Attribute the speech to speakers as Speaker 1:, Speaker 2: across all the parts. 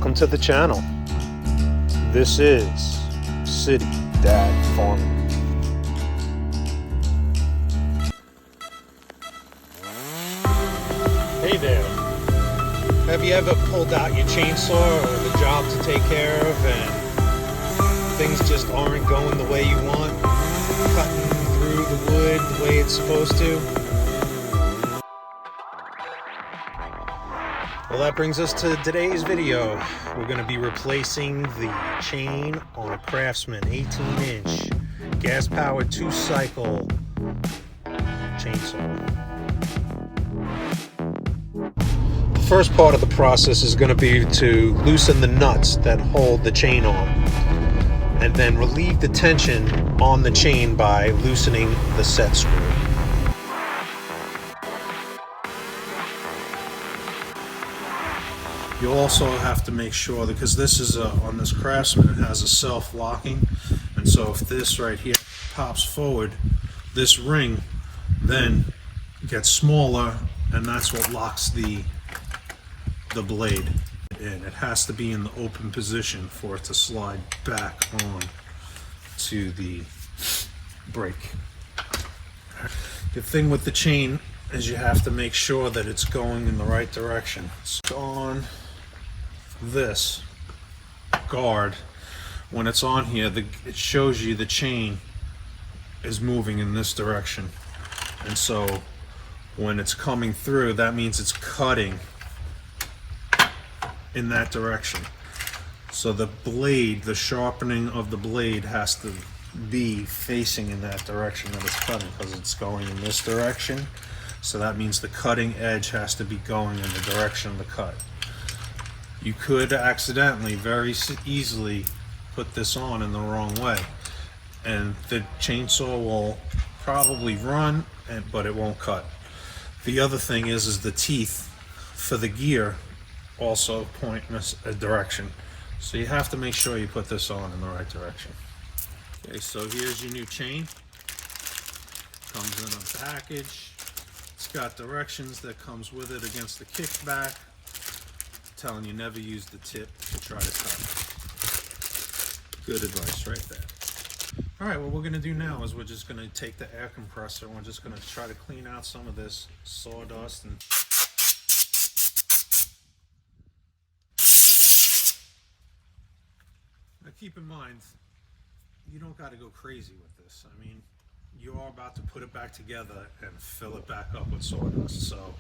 Speaker 1: Welcome to the channel. This is City Dad Farming. Hey there. Have you ever pulled out your chainsaw or the job to take care of and things just aren't going the way you want? Cutting through the wood the way it's supposed to? Well, that brings us to today's video. We're going to be replacing the chain on a Craftsman 18-inch gas-powered 2-cycle chainsaw. The first part of the process is going to be to loosen the nuts that hold the chain on, and then relieve the tension on the chain by loosening the set screw. You also have to make sure, because this is on this Craftsman, it has a self-locking, and so if this right here pops forward, this ring then gets smaller, and that's what locks the blade in. It has to be in the open position for it to slide back on to the brake. The thing with the chain is you have to make sure that it's going in the right direction. It's on this guard. When it's on here, it shows you the chain is moving in this direction, and so when it's coming through, that means it's cutting in that direction. So the blade, the sharpening of the blade has to be facing in that direction that it's cutting, because it's going in this direction. So that means the cutting edge has to be going in the direction of the cut. You could accidentally very easily put this on in the wrong way, and the chainsaw will probably run, but it won't cut. The other thing is the teeth for the gear also point in a direction. So you have to make sure you put this on in the right direction. Okay, so here's your new chain. Comes in a package. It's got directions that comes with it against the kickback. Telling you never use the tip to try to cut. Good advice right there. Alright, what we're going to do now is we're just going to take the air compressor and we're just going to try to clean out some of this sawdust. And now keep in mind, you don't got to go crazy with this. I mean, you are about to put it back together and fill it back up with sawdust. So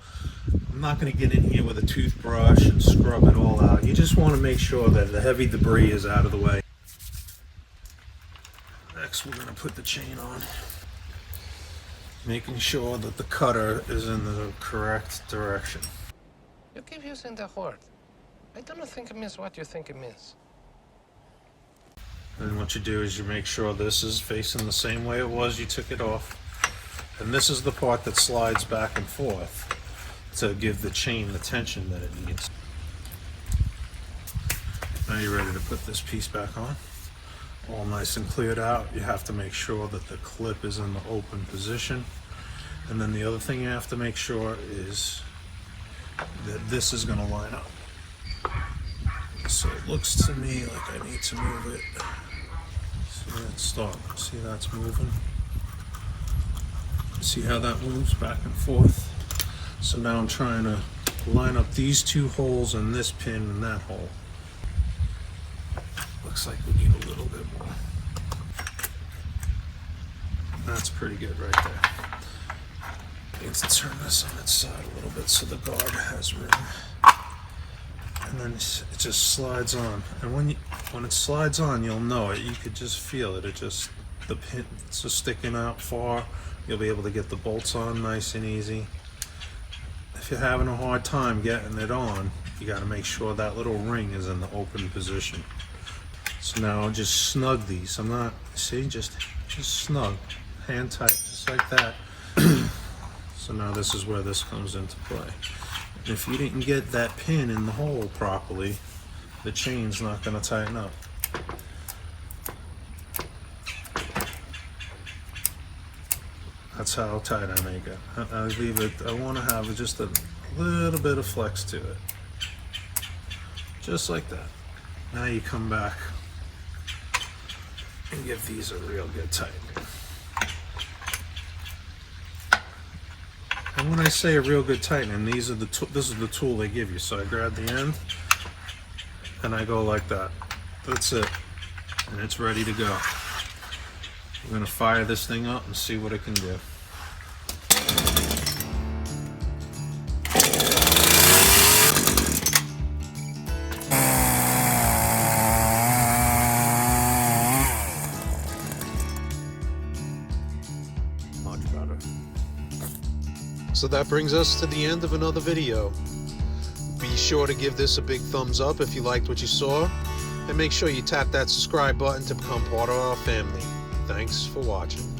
Speaker 1: I'm not going to get in here with a toothbrush and scrub it all out. You just want to make sure that the heavy debris is out of the way. Next, we're going to put the chain on, making sure that the cutter is in the correct direction.
Speaker 2: You keep using the word. I don't think it means what you think it means.
Speaker 1: And what you do is you make sure this is facing the same way it was you took it off. And this is the part that slides back and forth to give the chain the tension that it needs. Now you're ready to put this piece back on. All nice and cleared out. You have to make sure that the clip is in the open position. And then the other thing you have to make sure is that this is going to line up. So it looks to me like I need to move it. See that start? See that's moving? See how that moves back and forth? So now I'm trying to line up these two holes and this pin and that hole. Looks like we need a little bit more. That's pretty good right there. I need to turn this on its side a little bit so the guard has room. And then it just slides on, and when it slides on, you'll know it. You could just feel it. The pin, it's just sticking out far. You'll be able to get the bolts on nice and easy. If you're having a hard time getting it on, you got to make sure that little ring is in the open position. So now I'll just snug these. I'm not, see, just snug, hand tight, just like that. So now this is where this comes into play. If you didn't get that pin in the hole properly, the chain's not going to tighten up. That's how tight I make it. I leave it, I want to have just a little bit of flex to it. Just like that. Now you come back and give these a real good tighten. And when I say a real good tightening, this is the tool they give you. So I grab the end and I go like that. That's it. And it's ready to go. I'm going to fire this thing up and see what it can do. Much better. So that brings us to the end of another video. Be sure to give this a big thumbs up if you liked what you saw, and make sure you tap that subscribe button to become part of our family. Thanks for watching.